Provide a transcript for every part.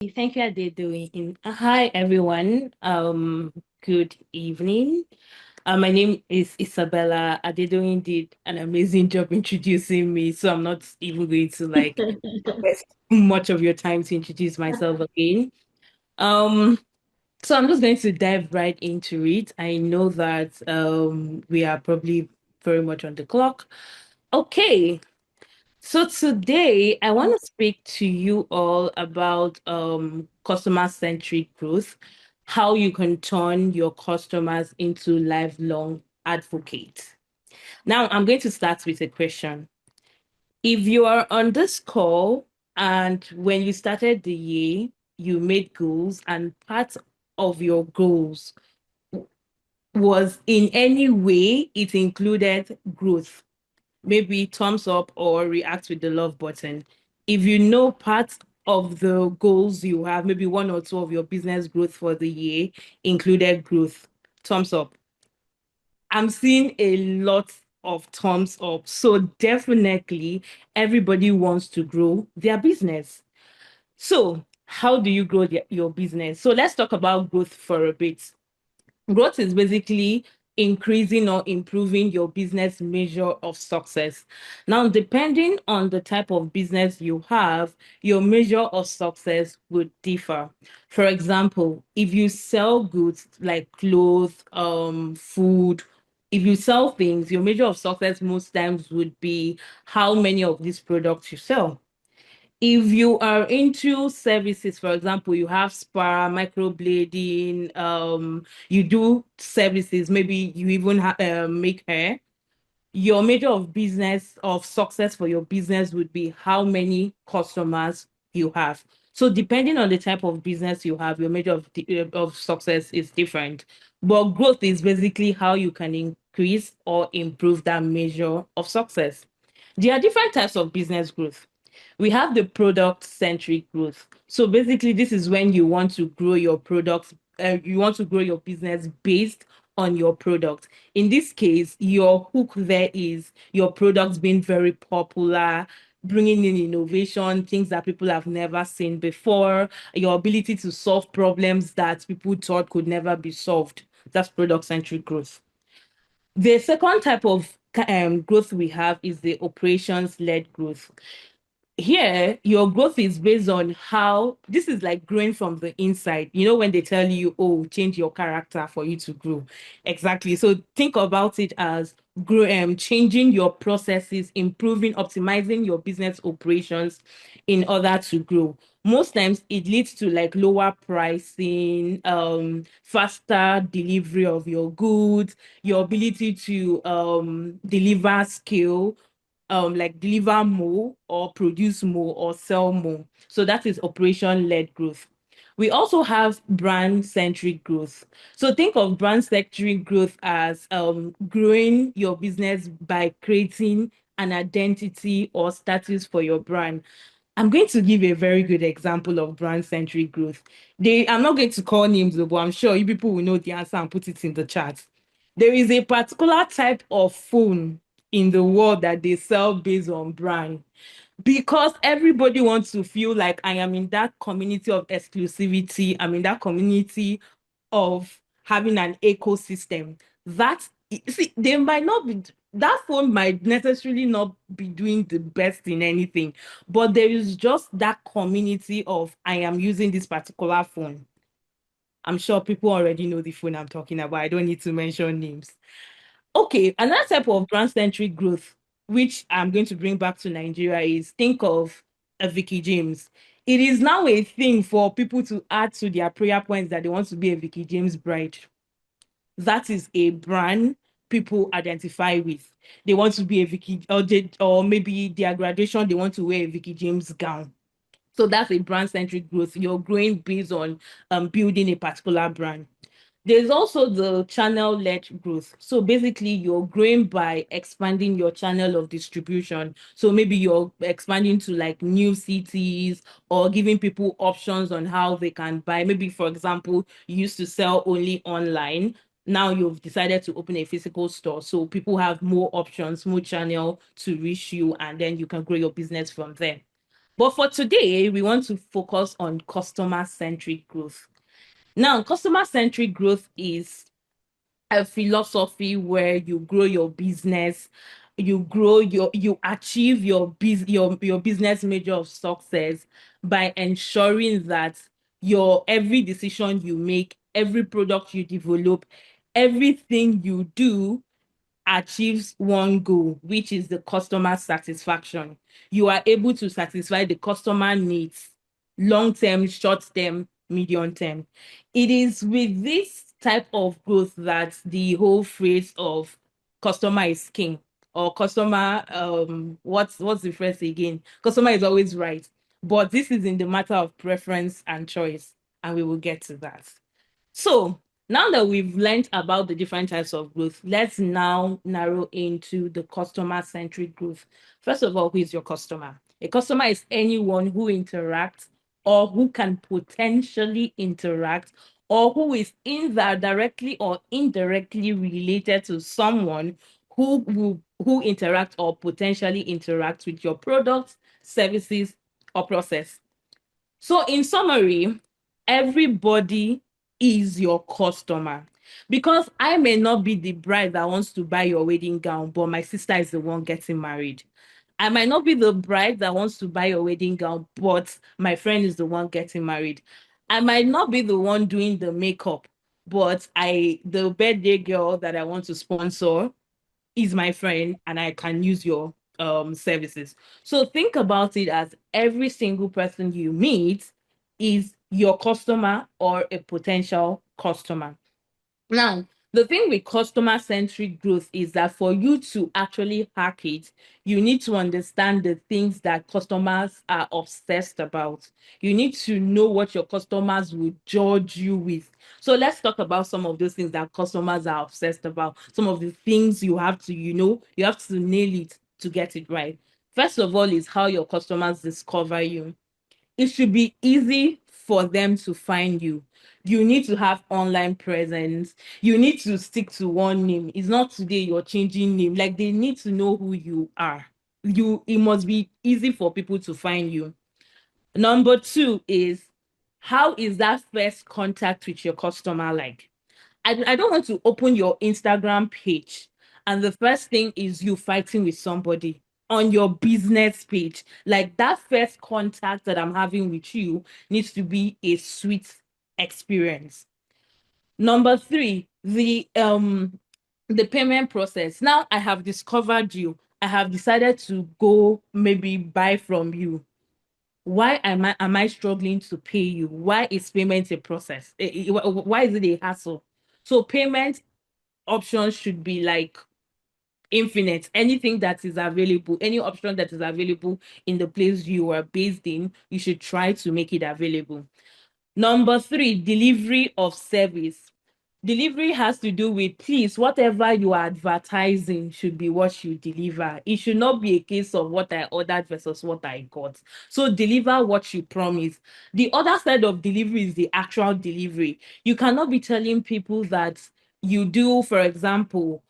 Thank you, Ade doing. Hi, everyone. Good evening. My name is Isabella. Adedoyin did an amazing job introducing me, so I'm not even going to waste much of your time to introduce myself again. Um, so I'm just going to dive right into it. I know that we are probably very much on the clock. Okay, so today I want to speak to you all about customer-centric growth, how you can turn your customers into lifelong advocates. Now I'm going to start with a question. If you are on this call and when you started the year, you made goals and part of your goals was in any way it included growth, maybe thumbs up or react with the love button. If you know part of the goals you have, maybe one or two of your business growth for the year included growth, thumbs up. I'm seeing a lot of thumbs up. So definitely everybody wants to grow their business. So how do you grow your business? So let's talk about growth for a bit. Growth is basically increasing or improving your business measure of success. Now, depending on the type of business you have, your measure of success would differ. For example, if you sell goods like clothes, food, if you sell things, your measure of success most times would be how many of these products you sell. If you are into services, for example, you have spa, microblading, you do services, maybe you even make hair, your measure of business of success for your business would be how many customers you have. So depending on the type of business you have, your measure of success is different. But growth is basically how you can increase or improve that measure of success. There are different types of business growth. We have the product centric growth. So basically, this is when you want to grow your products, you want to grow your business based on your product. In this case, your hook there is your products being very popular, bringing in innovation, things that people have never seen before, your ability to solve problems that people thought could never be solved. That's product centric growth. The second type of growth we have is the operations led growth. Here your growth is based on how this is like growing from the inside. You know, when they tell you, oh, change your character for you to grow. Exactly. So think about it as changing your processes, improving, optimizing your business operations in order to grow. Most times it leads to like lower pricing, faster delivery of your goods, your ability to deliver scale, like deliver more or produce more or sell more. So that is operation led growth. We also have brand centric growth. So think of brand centric growth as growing your business by creating an identity or status for your brand. I'm going to give a very good example of brand centric growth. I'm not going to call names, though, but I'm sure you people will know the answer and put it in the chat. There is a particular type of phone in the world that they sell based on brand because everybody wants to feel like I am in that community of exclusivity. I'm in that community of having an ecosystem. That see, they might not be that phone might necessarily not be doing the best in anything, but there is just that community of I am using this particular phone. I'm sure people already know the phone I'm talking about. I don't need to mention names. Okay, another type of brand-centric growth, which I'm going to bring back to Nigeria, is think of a Vicky James. It is now a thing for people to add to their prayer points that they want to be a Vicky James bride. That is a brand people identify with. They want to be a Vicky, or maybe their graduation, they want to wear a Vicky James gown. So that's a brand-centric growth. You're growing based on building a particular brand. There's also the channel-led growth. So basically, you're growing by expanding your channel of distribution. So maybe you're expanding to like new cities or giving people options on how they can buy. Maybe, for example, you used to sell only online. Now you've decided to open a physical store. So people have more options, more channel to reach you, and then you can grow your business from there. But for today, we want to focus on customer-centric growth. Now, customer-centric growth is a philosophy where you grow your business, you achieve your business measure of success by ensuring that your every decision you make, every product you develop, everything you do achieves one goal, which is the customer satisfaction. You are able to satisfy the customer needs, long term, short term, medium term. It is with this type of growth that the whole phrase of customer is king, or customer, what's the phrase again? Customer is always right. But this is in the matter of preference and choice, and we will get to that. So now that we've learned about the different types of growth, let's now narrow into the customer-centric growth. First of all, who is your customer? A customer is anyone who interacts or who can potentially interact or who is either directly or indirectly related to someone who interact or potentially interact with your products, services, or process. So, in summary, everybody is your customer. Because I may not be the bride that wants to buy your wedding gown, but my sister is the one getting married. I might not be the bride that wants to buy your wedding gown, but my friend is the one getting married. I might not be the one doing the makeup, but the birthday girl that I want to sponsor is my friend and I can use your services. So think about it as every single person you meet is your customer or a potential customer. Now, the thing with customer-centric growth is that for you to actually hack it, you need to understand the things that customers are obsessed about. You need to know what your customers will judge you with. So let's talk about some of those things that customers are obsessed about. Some of the things you have to nail it to get it right. First of all is how your customers discover you. It should be easy for them to find you. You need to have online presence. You need to stick to one name. It's not today you're changing name. Like they need to know who you are. It must be easy for people to find you. Number two is how is that first contact with your customer like? I don't want to open your Instagram page and the first thing is you fighting with somebody on your business page. Like that first contact that I'm having with you needs to be a sweet experience. Number three, the payment process. Now I have discovered you. I have decided to go maybe buy from you. Why am I struggling to pay you? Why is payment a process? Why is it a hassle? So payment options should be like infinite. Anything that is available, any option that is available in the place you are based in, you should try to make it available. Number three, delivery of service. Delivery has to do with, please, whatever you are advertising should be what you deliver. It should not be a case of what I ordered versus what I got. So deliver what you promise. The other side of delivery is the actual delivery. You cannot be telling people that you do, for example,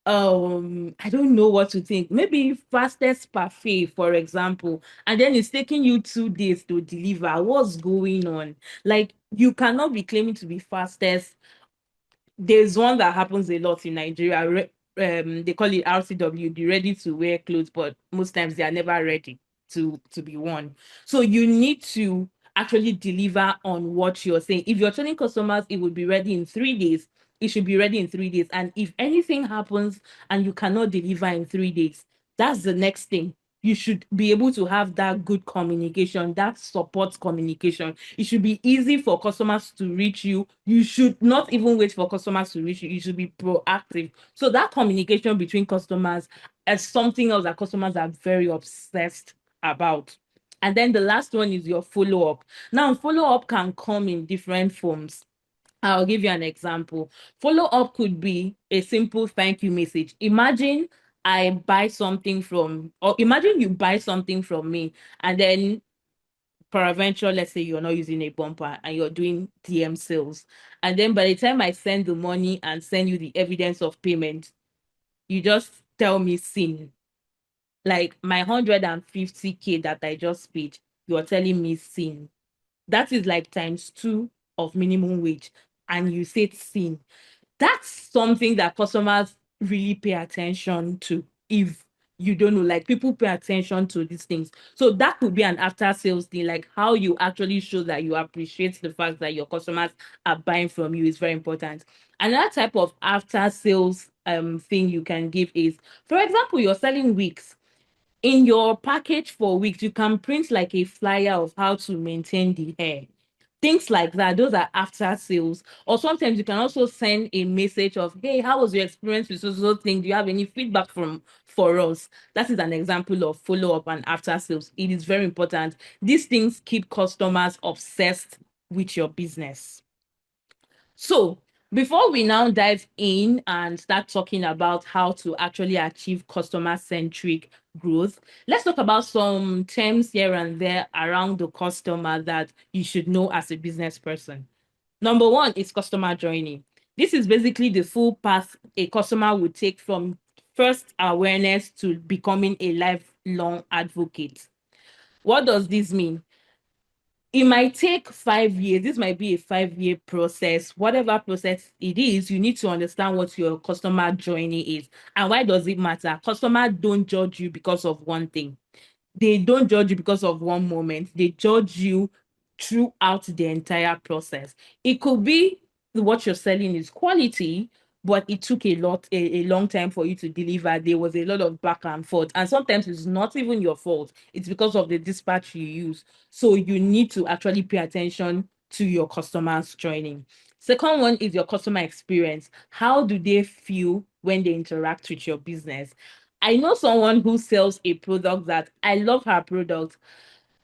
I don't know what to think. Maybe fastest parfait, for example, and then it's taking you 2 days to deliver. What's going on? Like you cannot be claiming to be fastest. There's one that happens a lot in Nigeria. They call it RCW, the ready to wear clothes, but most times they are never ready to be worn. So you need to actually deliver on what you're saying. If you're telling customers it will be ready in 3 days, it should be ready in 3 days. And if anything happens and you cannot deliver in 3 days, that's the next thing. You should be able to have that good communication, that support communication. It should be easy for customers to reach you. You should not even wait for customers to reach you. You should be proactive. So that communication between customers is something else that customers are very obsessed about. And then the last one is your follow-up. Now, follow-up can come in different forms. I'll give you an example. Follow up could be a simple thank you message. Imagine imagine you buy something from me, and then peradventure, let's say you're not using a bumper and you're doing DM sales. And then by the time I send the money and send you the evidence of payment, you just tell me sin. Like my 150K that I just paid, you're telling me seen. That is like times two of minimum wage. And you said seen. That's something that customers really pay attention to. If you don't know, like people pay attention to these things. So that could be an after sales thing, like how you actually show that you appreciate the fact that your customers are buying from you is very important. Another type of after sales thing you can give is, for example, you're selling wigs. In your package for weeks, you can print like a flyer of how to maintain the hair. Things like that, those are after sales. Or sometimes you can also send a message of, hey, how was your experience with so thing? Do you have any feedback from for us? That is an example of follow-up and after sales. It is very important. These things keep customers obsessed with your business. So, before we now dive in and start talking about how to actually achieve customer-centric growth, let's talk about some terms here and there around the customer that you should know as a business person. Number one is customer journey. This is basically the full path a customer would take from first awareness to becoming a lifelong advocate. What does this mean? It might take 5 years. This might be a 5-year process. Whatever process it is, you need to understand what your customer journey is. And why does it matter? Customers don't judge you because of one thing. They don't judge you because of one moment. They judge you throughout the entire process. It could be what you're selling is quality, but it took a long time for you to deliver. There was a lot of back and forth. And sometimes it's not even your fault. It's because of the dispatch you use. So you need to actually pay attention to your customers joining. Second one is your customer experience. How do they feel when they interact with your business? I know someone who sells a product that I love her product,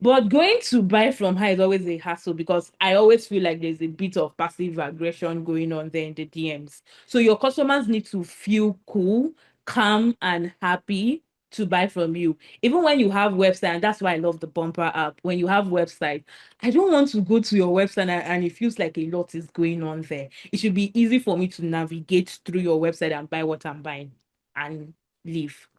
but going to buy from her is always a hassle because I always feel like there's a bit of passive aggression going on there in the DMs. So your customers need to feel cool, calm, and happy to buy from you. Even when you have website, and that's why I love the bumper app. When you have website, I don't want to go to your website and it feels like a lot is going on there. It should be easy for me to navigate through your website and buy what I'm buying and leave.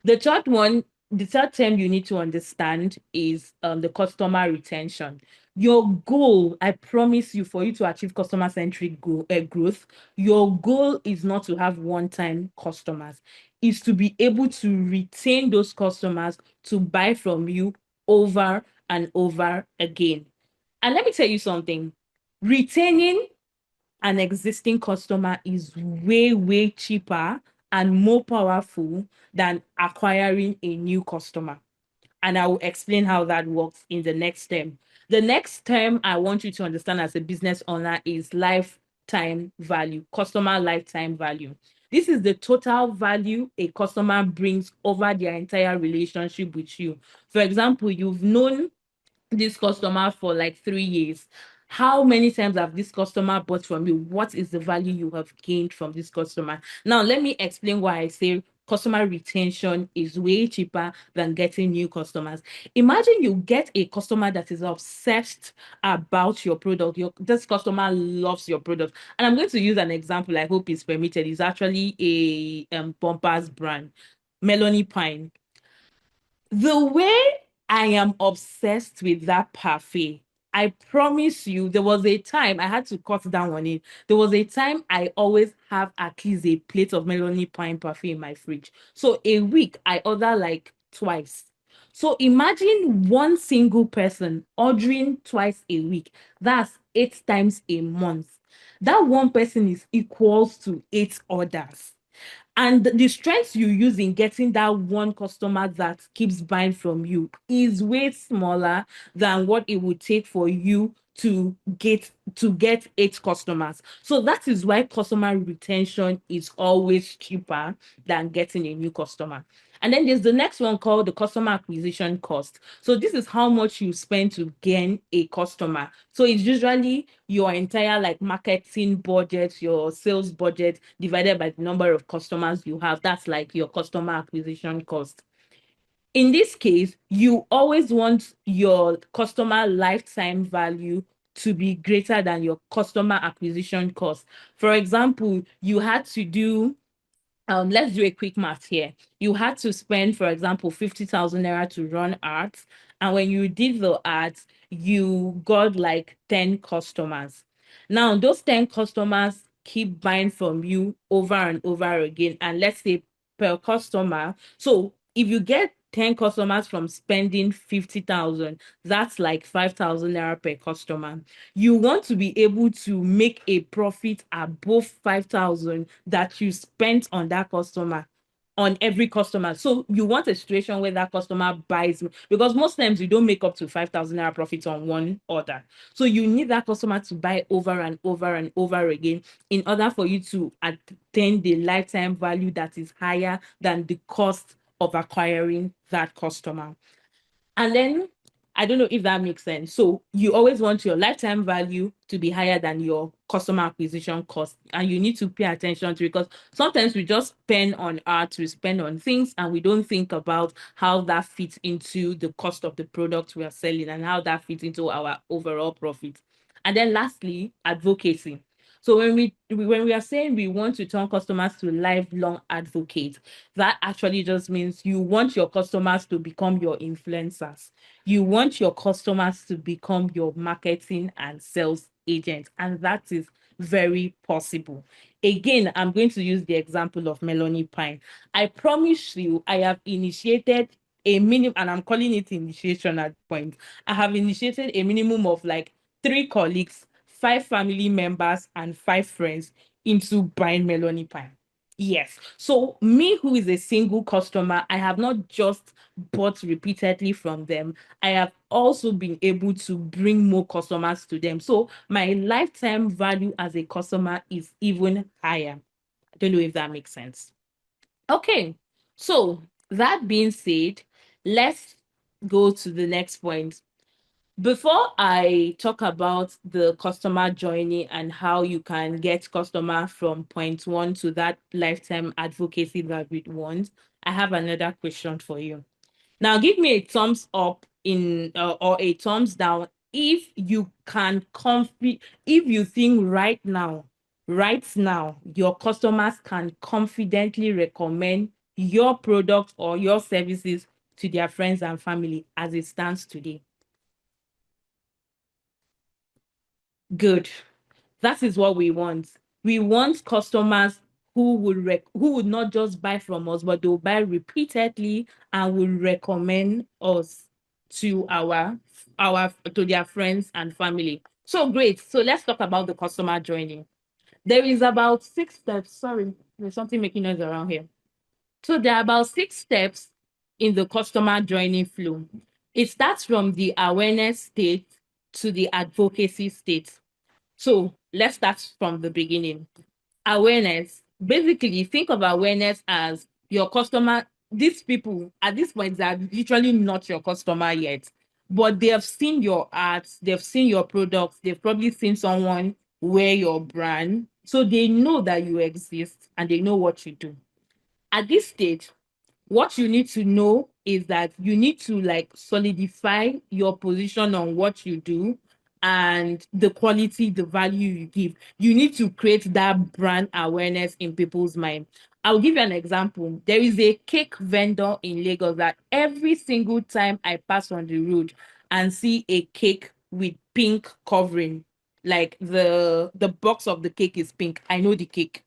The third one, the third term you need to understand is the customer retention. Your goal, I promise you, for you to achieve customer-centric growth, your goal is not to have one-time customers. Is to be able to retain those customers to buy from you over and over again. And let me tell you something. Retaining an existing customer is way, way cheaper and more powerful than acquiring a new customer. And I will explain how that works in the next term. The next term I want you to understand as a business owner is lifetime value, customer lifetime value. This is the total value a customer brings over their entire relationship with you. For example, you've known this customer for like 3 years. How many times have this customer bought from you? What is the value you have gained from this customer? Now, let me explain why I say customer retention is way cheaper than getting new customers. Imagine you get a customer that is obsessed about your product. This customer loves your product. And I'm going to use an example. I hope it's permitted. It's actually a bumpers brand, Melanie Pine. The way I am obsessed with that parfait, I promise you, there was a time I had to cut down on it. There was a time I always have at least a plate of Melanie Pine parfait in my fridge. So a week I order like twice. So imagine one single person ordering twice a week. That's 8 times a month. That one person is equals to 8 orders. And the strength you use in getting that one customer that keeps buying from you is way smaller than what it would take for you to get 8 customers. So that is why customer retention is always cheaper than getting a new customer. And then there's the next one called the customer acquisition cost. So this is how much you spend to gain a customer. So it's usually your entire like marketing budget, your sales budget divided by the number of customers you have. That's like your customer acquisition cost. In this case, you always want your customer lifetime value to be greater than your customer acquisition cost. For example, you had to do let's do a quick math here. You had to spend, for example, 50,000 naira to run ads. And when you did the ads, you got like 10 customers. Now, those 10 customers keep buying from you over and over again. And let's say per customer. So if you get 10 customers from spending 50,000, that's like 5,000 naira per customer. You want to be able to make a profit above 5,000 that you spent on that customer, on every customer. So you want a situation where that customer buys, because most times you don't make up to 5,000 naira profit on one order. So you need that customer to buy over and over and over again in order for you to attain the lifetime value that is higher than the cost of acquiring that customer. And then I don't know if that makes sense. So you always want your lifetime value to be higher than your customer acquisition cost. And you need to pay attention to it, because sometimes we just spend on art, we spend on things, and we don't think about how that fits into the cost of the product we are selling and how that fits into our overall profit. And then lastly, advocacy. So when we are saying we want to turn customers to lifelong advocates, that actually just means you want your customers to become your influencers. You want your customers to become your marketing and sales agent, and that is very possible. Again, I'm going to use the example of Melanie Pine. I promise you, I have initiated a minimum, and I'm calling it initiation at point. I have initiated a minimum of like 3 colleagues, 5 family members, and 5 friends into buying Melanie Pine. Yes. So me, who is a single customer, I have not just bought repeatedly from them. I have also been able to bring more customers to them. So my lifetime value as a customer is even higher. I don't know if that makes sense. Okay. So that being said, let's go to the next point. Before I talk about the customer journey and how you can get customer from point one to that lifetime advocacy that we want, I have another question for you. Now, give me a thumbs up in or a thumbs down if you can if you think right now, your customers can confidently recommend your product or your services to their friends and family as it stands today. Good. That is what we want. We want customers who would not just buy from us, but they'll buy repeatedly and will recommend us to our to their friends and family. So great. So let's talk about the customer journey. There is about 6 steps. Sorry, there's something making noise around here. So there are about 6 steps in the customer journey flow. It starts from the awareness state to the advocacy state. So let's start from the beginning. Awareness. Basically, think of awareness as your customer. These people at this point, they are literally not your customer yet, but they have seen your ads, they've seen your products, they've probably seen someone wear your brand. So they know that you exist and they know what you do. At this stage, what you need to know is that you need to like solidify your position on what you do and the quality, the value you give. You need to create that brand awareness in people's mind. I'll give you an example. There is a cake vendor in Lagos that every single time I pass on the road and see a cake with pink covering, like the box of the cake is pink, I know the cake.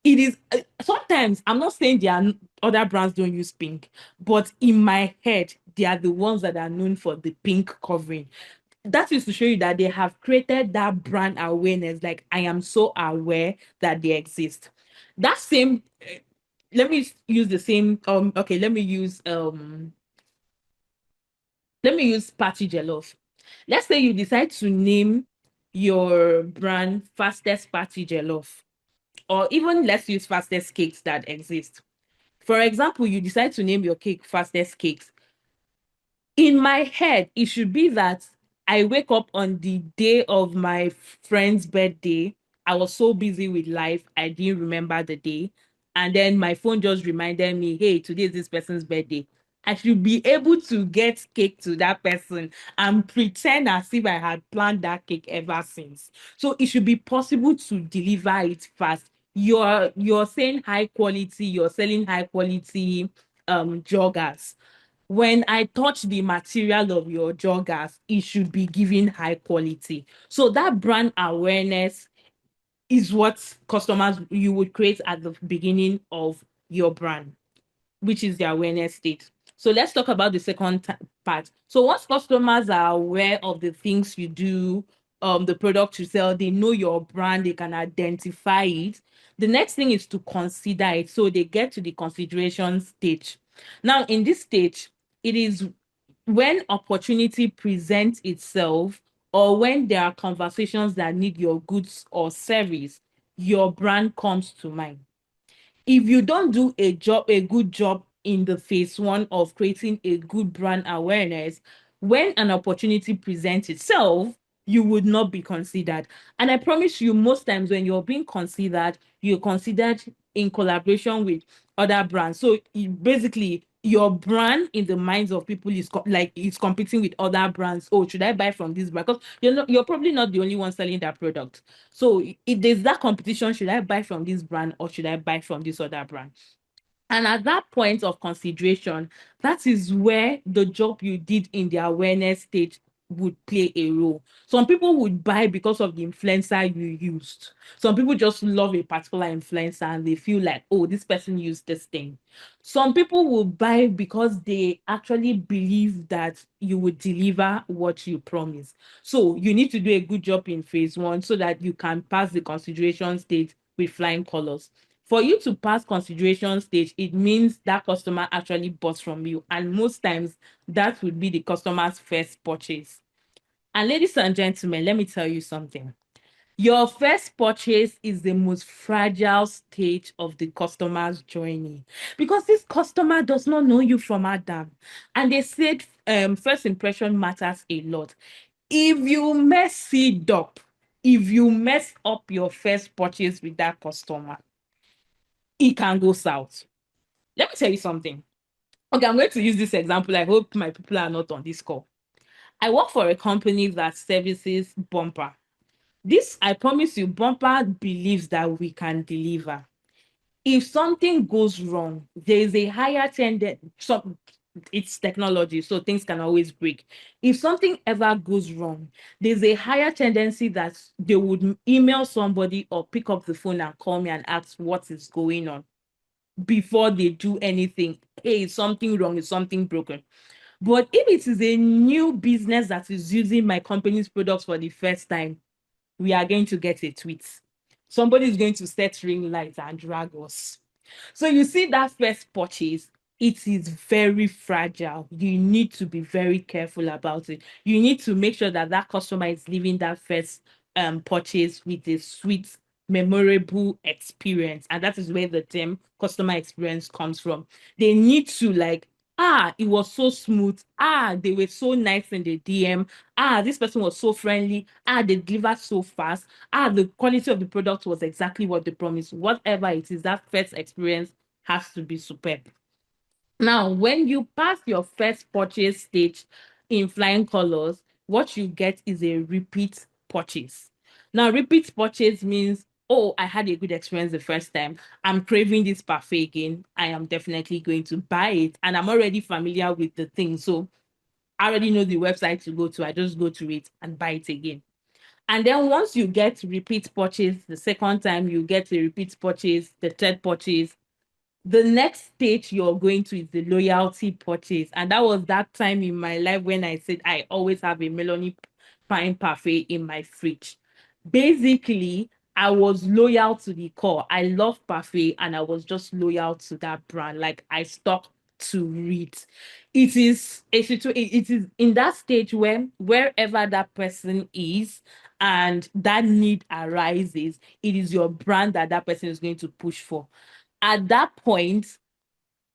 It is sometimes I'm not saying there are other brands don't use pink, but in my head, they are the ones that are known for the pink covering. That is to show you that they have created that brand awareness. Like, I am so aware that they exist. That same, let me use the same. Okay, let me use Party Jollof. Let's say you decide to name your brand Fastest Party Jollof, or even let's use fastest cakes that exist. For example, you decide to name your cake Fastest Cakes. In my head, it should be that I wake up on the day of my friend's birthday. I was so busy with life, I didn't remember the day. And then my phone just reminded me, hey, today is this person's birthday. I should be able to get cake to that person and pretend as if I had planned that cake ever since. So it should be possible to deliver it fast you're saying high quality, you're selling high quality joggers. When I touch the material of your joggers, it should be giving high quality. So that brand awareness is what customers you would create at the beginning of your brand, which is the awareness state. So let's talk about the second part. So once customers are aware of the things you do, the product you sell, they know your brand, they can identify it. The next thing is to consider it. So they get to the consideration stage. Now, in this stage, it is when opportunity presents itself or when there are conversations that need your goods or service, your brand comes to mind. If you don't do a good job in the phase one of creating a good brand awareness, when an opportunity presents itself, you would not be considered. And I promise you, most times when you're being considered, you're considered in collaboration with other brands. So basically, your brand in the minds of people is like it's competing with other brands. Oh, should I buy from this brand? Because you're probably not the only one selling that product. So if there's that competition, should I buy from this brand or should I buy from this other brand? And at that point of consideration, that is where the job you did in the awareness stage would play a role. Some people would buy because of the influencer you used. Some people just love a particular influencer and they feel like, oh, this person used this thing. Some people will buy because they actually believe that you would deliver what you promise. So you need to do a good job in phase one so that you can pass the consideration stage with flying colors. For you to pass consideration stage, it means that customer actually bought from you. And most times that would be the customer's first purchase. And ladies and gentlemen, let me tell you something. Your first purchase is the most fragile stage of the customer's journey because this customer does not know you from Adam. And they said first impression matters a lot. If you mess it up, if you mess up your first purchase with that customer, it can go south. Let me tell you something. Okay, I'm going to use this example. I hope my people are not on this call. I work for a company that services Bumper. This, I promise you, Bumper believes that we can deliver. If something goes wrong, there is a higher tendency. It's technology, so things can always break. If something ever goes wrong, there's a higher tendency that they would email somebody or pick up the phone and call me and ask what is going on before they do anything. Hey, is something wrong? Is something broken? But if it is a new business that is using my company's products for the first time, we are going to get a tweet. Somebody is going to set ring lights and drag us. So you see that first purchase, it is very fragile. You need to be very careful about it. You need to make sure that that customer is leaving that first purchase with a sweet, memorable experience. And that is where the term customer experience comes from. They need to like, it was so smooth. They were so nice in the DM. This person was so friendly. They delivered so fast. The quality of the product was exactly what they promised. Whatever it is, that first experience has to be superb. Now, when you pass your first purchase stage in flying colors, what you get is a repeat purchase. Now, repeat purchase means, oh, I had a good experience the first time. I'm craving this parfait again. I am definitely going to buy it. And I'm already familiar with the thing. So I already know the website to go to. I just go to it and buy it again. And then once you get repeat purchase, the second time you get a repeat purchase, the third purchase, the next stage you're going to is the loyalty purchase. And that was that time in my life when I said I always have a Melanie Pine parfait in my fridge. Basically, I was loyal to the core. I love parfait and I was just loyal to that brand. Like I stuck to it. It is in that stage where wherever that person is and that need arises, it is your brand that that person is going to push for. At that point,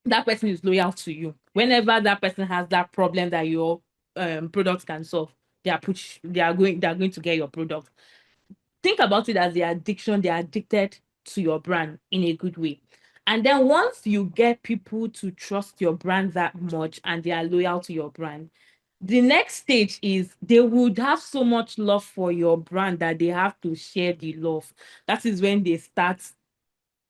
that person is loyal to you. Whenever that person has that problem that your product can solve, they are going to get your product. Think about it as the addiction. They are addicted to your brand in a good way. And then once you get people to trust your brand that much and they are loyal to your brand, the next stage is they would have so much love for your brand that they have to share the love. That is when they start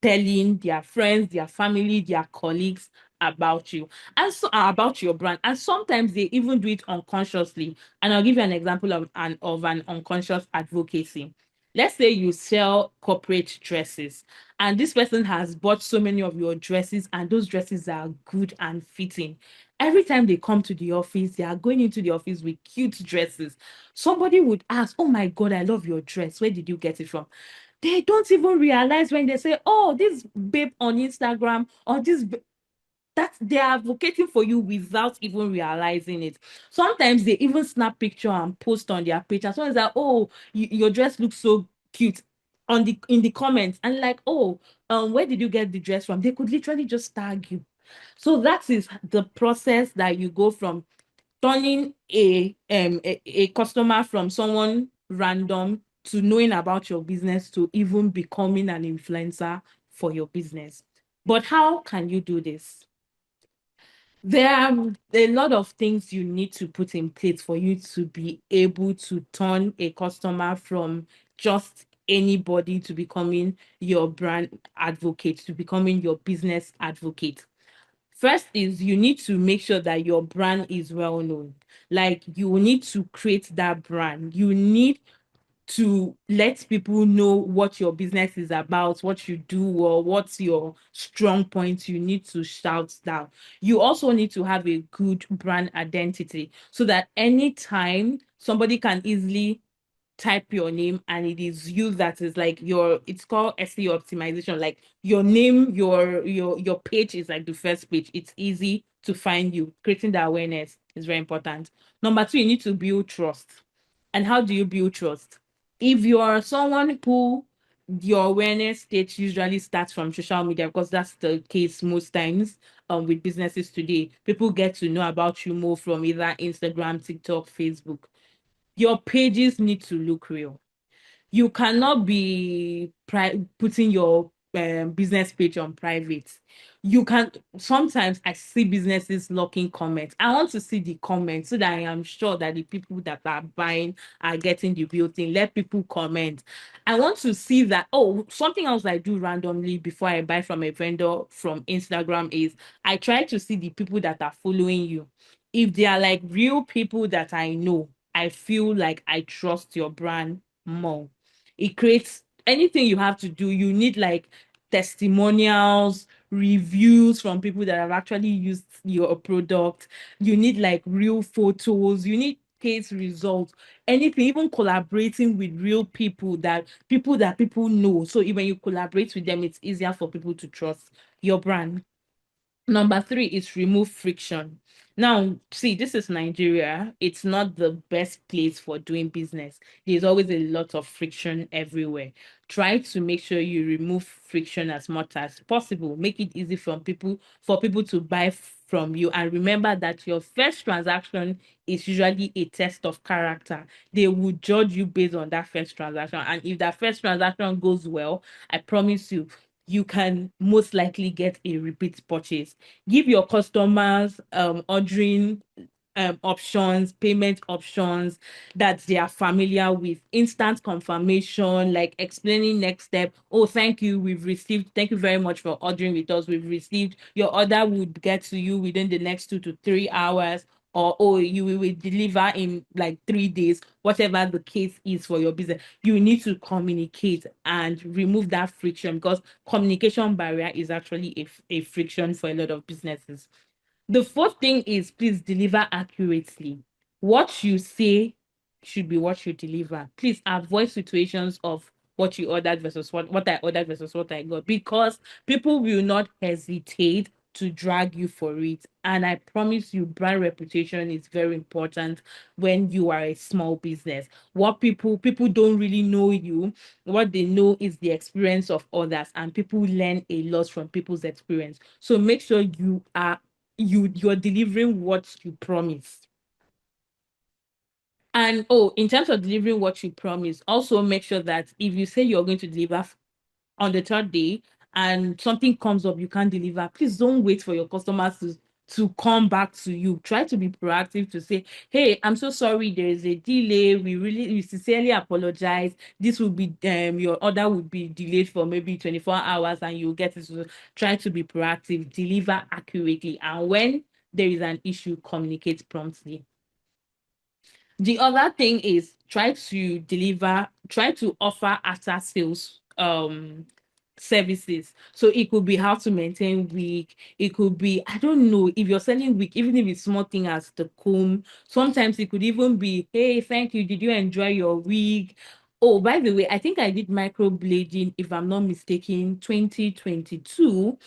telling their friends, their family, their colleagues about you and so about your brand. And sometimes they even do it unconsciously. And I'll give you an example of an unconscious advocacy. Let's say you sell corporate dresses, and this person has bought so many of your dresses, and those dresses are good and fitting. Every time they come to the office, they are going into the office with cute dresses. Somebody would ask, "Oh my God, I love your dress. Where did you get it from?" They don't even realize when they say, "Oh, this babe on Instagram," or that they are advocating for you without even realizing it. Sometimes they even snap picture and post on their page. And someone's like, "Oh, your dress looks so cute," on the in the comments, and like, "Oh, where did you get the dress from?" They could literally just tag you. So that is the process that you go from turning a customer from someone random to knowing about your business to even becoming an influencer for your business. But how can you do this? There are a lot of things you need to put in place for you to be able to turn a customer from just anybody to becoming your brand advocate, to becoming your business advocate. First is you need to make sure that your brand is well known. Like you need to create that brand. You need to let people know what your business is about, what you do, or what's your strong points. You need to shout down. You also need to have a good brand identity so that anytime somebody can easily type your name and it is you, that is like your, it's called SEO optimization. Like your name, your page is like the first page. It's easy to find you. Creating the awareness is very important. Number two, you need to build trust. And how do you build trust? If you are someone who your awareness stage usually starts from social media, because that's the case most times with businesses today. People get to know about you more from either Instagram, TikTok, Facebook. Your pages need to look real. You cannot be putting your business page on private. You can sometimes I see businesses locking comments. I want to see the comments so that I am sure that the people that are buying are getting the real thing. Let people comment. I want to see that. Oh, something else I do randomly before I buy from a vendor from Instagram is I try to see the people that are following you. If they are like real people that I know, I feel like I trust your brand more. It creates anything you have to do. You need like testimonials, reviews from people that have actually used your product. You need like real photos. You need case results. Anything, even collaborating with real people that people know. So when you collaborate with them, it's easier for people to trust your brand. Number three is remove friction. Now, see, this is Nigeria. It's not the best place for doing business. There's always a lot of friction everywhere. Try to make sure you remove friction as much as possible. Make it easy for people to buy from you. And remember that your first transaction is usually a test of character. They will judge you based on that first transaction. And if that first transaction goes well, I promise you, you can most likely get a repeat purchase. Give your customers ordering options, payment options that they are familiar with, instant confirmation, like explaining next step. Oh, thank you, we've received, thank you very much for ordering with us. We've received your order, would get to you within the next 2 to 3 hours. Or oh, you will deliver in like 3 days, whatever the case is for your business. You need to communicate and remove that friction, because communication barrier is actually a friction for a lot of businesses. The fourth thing is please deliver accurately. What you say should be what you deliver. Please avoid situations of what you ordered versus what I ordered versus what I got, because people will not hesitate to drag you for it. And I promise you, brand reputation is very important when you are a small business. What people don't really know you. What they know is the experience of others, and people learn a lot from people's experience. So make sure you're delivering what you promise. And oh, in terms of delivering what you promise, also make sure that if you say you're going to deliver on the third day and something comes up you can't deliver, please don't wait for your customers to come back to you. Try to be proactive to say, hey, I'm so sorry, there is a delay. We sincerely apologize. This will be your order will be delayed for maybe 24 hours and you'll get it. So try to be proactive, deliver accurately. And when there is an issue, communicate promptly. The other thing is try to offer after sales services. So it could be how to maintain wig. It could be, I don't know, if you're selling wig, even if it's small thing as the comb, sometimes it could even be, hey, thank you. Did you enjoy your wig? Oh, by the way, I think I did microblading, if I'm not mistaken, 2022.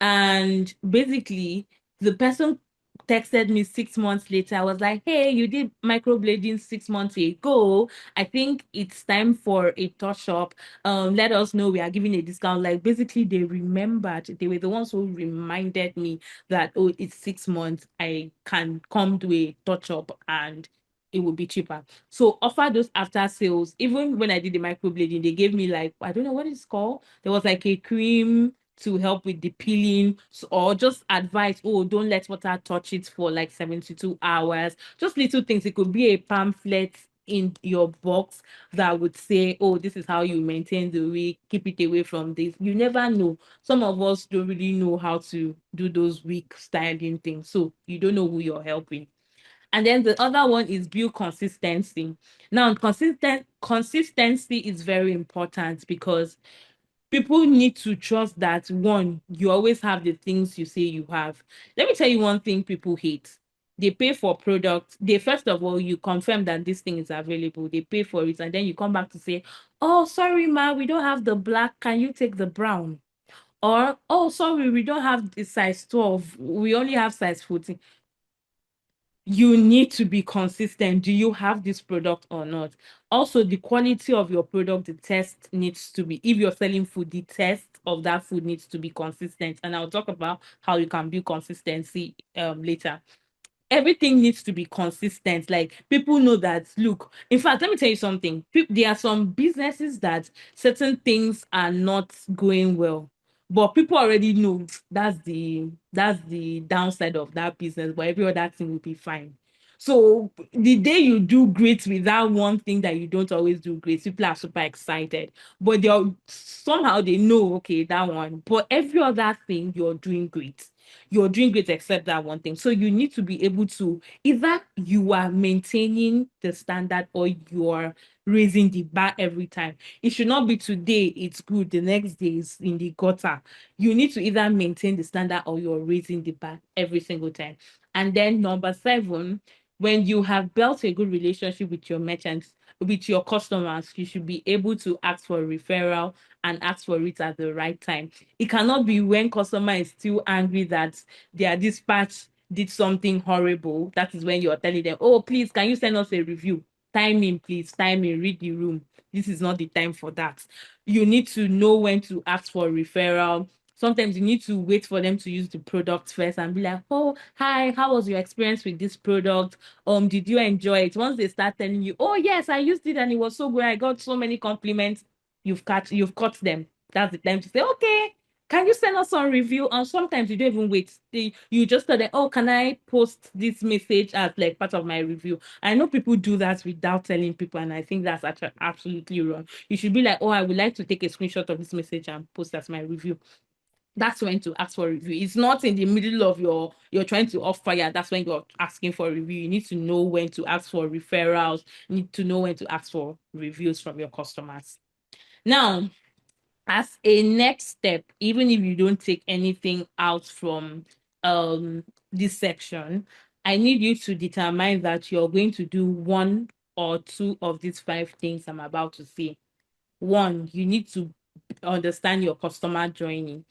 And basically, the person texted me 6 months later. I was like, hey, you did microblading 6 months ago. I think it's time for a touch up. Let us know, we are giving a discount. Like basically, they remembered, they were the ones who reminded me that, oh, it's 6 months. I can come do a touch up and it will be cheaper. So offer those after sales. Even when I did the microblading, they gave me like, I don't know what it's called. There was like a cream to help with the peeling, or just advice, oh, don't let water touch it for like 72 hours. Just little things. It could be a pamphlet in your box that would say, oh, this is how you maintain the wig, keep it away from this. You never know. Some of us don't really know how to do those wig styling things, so you don't know who you're helping. And then the other one is build consistency. Now, consistency is very important because people need to trust that, one, you always have the things you say you have. Let me tell you one thing people hate. They pay for product. They first of all, you confirm that this thing is available. They pay for it, and then you come back to say, "Oh, sorry, ma, we don't have the black. Can you take the brown?" Or, "Oh, sorry, we don't have the size 12. We only have size 14." You need to be consistent. Do you have this product or not? Also, the quality of your product, the test needs to be, if you're selling food, the test of that food needs to be consistent. And I'll talk about how you can build consistency later. Everything needs to be consistent. Like people know that, look, in fact, let me tell you something. There are some businesses that certain things are not going well, but people already know that's the downside of that business, but every other thing will be fine. So the day you do great with that one thing that you don't always do great, people are super excited, but they're somehow they know, okay, that one, but every other thing you're doing great except that one thing. So you need to be able to, either you are maintaining the standard or you're raising the bar every time. It should not be today it's good, the next day is in the gutter. You need to either maintain the standard or you're raising the bar every single time. And then number seven, when you have built a good relationship with your merchants, with your customers, you should be able to ask for a referral and ask for it at the right time. It cannot be when customer is still angry that their dispatch did something horrible. That is when you're telling them, oh, please, can you send us a review? Timing, please, timing, read the room. This is not the time for that. You need to know when to ask for a referral. Sometimes you need to wait for them to use the product first and be like, oh, hi, how was your experience with this product? Did you enjoy it? Once they start telling you, oh yes, I used it and it was so good, I got so many compliments, you've caught them. That's the time to say, okay, can you send us some review? And sometimes you don't even wait. You just tell them, oh, can I post this message as like part of my review? I know people do that without telling people, and I think that's actually absolutely wrong. You should be like, oh, I would like to take a screenshot of this message and post as my review. That's when to ask for a review. It's not in the middle of you're trying to off fire. That's when you're asking for a review. You need to know when to ask for referrals. You need to know when to ask for reviews from your customers. Now, as a next step, even if you don't take anything out from this section, I need you to determine that you're going to do one or two of these five things I'm about to say. One, you need to understand your customer journey.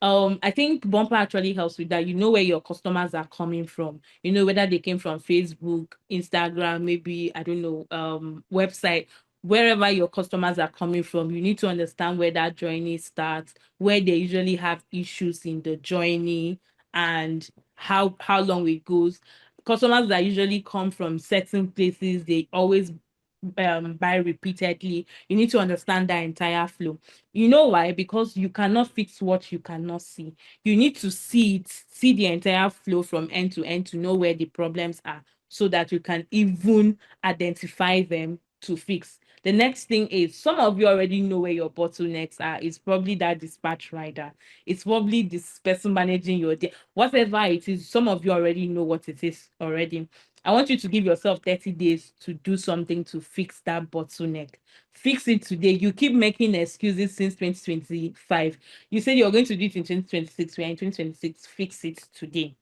I think Bumper actually helps with that. You know where your customers are coming from. You know whether they came from Facebook, Instagram, maybe, I don't know, website, wherever your customers are coming from. You need to understand where that journey starts, where they usually have issues in the journey, and how long it goes. Customers that usually come from certain places, they always buy repeatedly. You need to understand that entire flow. You know why? Because you cannot fix what you cannot see. You need to see it, see the entire flow from end to end to know where the problems are, so that you can even identify them to fix. The next thing is, some of you already know where your bottlenecks are. It's probably that dispatch rider. It's probably this person managing your day. Whatever it is, some of you already know what it is already. I want you to give yourself 30 days to do something to fix that bottleneck. Fix it today. You keep making excuses since 2025. You said you're going to do it in 2026. We are in 2026. Fix it today.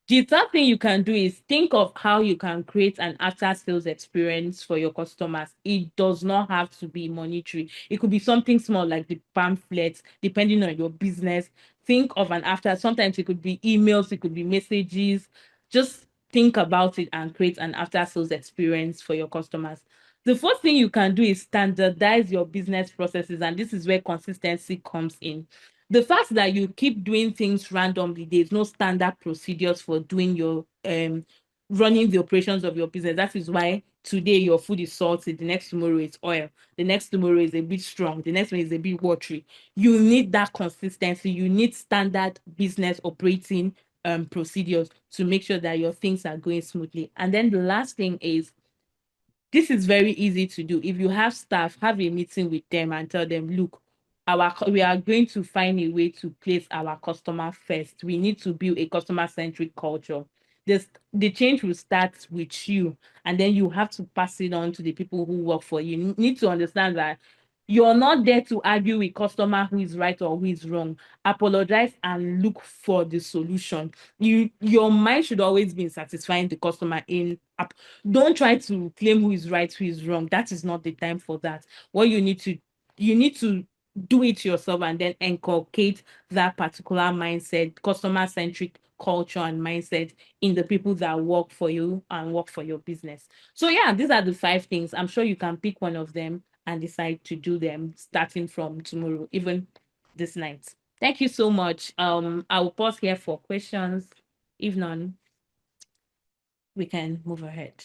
The third thing you can do is think of how you can create an after sales experience for your customers. It does not have to be monetary. It could be something small like the pamphlets, depending on your business. Think of an after. Sometimes it could be emails, it could be messages. Just think about it and create an after sales experience for your customers. The first thing you can do is standardize your business processes, and this is where consistency comes in. The fact that you keep doing things randomly, there's no standard procedures for doing your running the operations of your business. That is why today your food is salty, the next tomorrow is oil, the next tomorrow is a bit strong, the next one is a bit watery. You need that consistency. You need standard business operating procedures to make sure that your things are going smoothly. And then the last thing is, this is very easy to do. If you have staff, have a meeting with them and tell them, look, we are going to find a way to place our customer first. We need to build a customer-centric culture. The change will start with you, and then you have to pass it on to the people who work for you. You need to understand that you're not there to argue with customer who is right or who is wrong. Apologize and look for the solution. Your mind should always be in satisfying the customer. Don't try to claim who is right, who is wrong. That is not the time for that. What you need to do it yourself and then inculcate that particular mindset, customer-centric culture and mindset in the people that work for you and work for your business. So yeah, these are the 5 things. I'm sure you can pick one of them and decide to do them starting from tomorrow, even this night. Thank you so much. I will pause here for questions. If none, we can move ahead.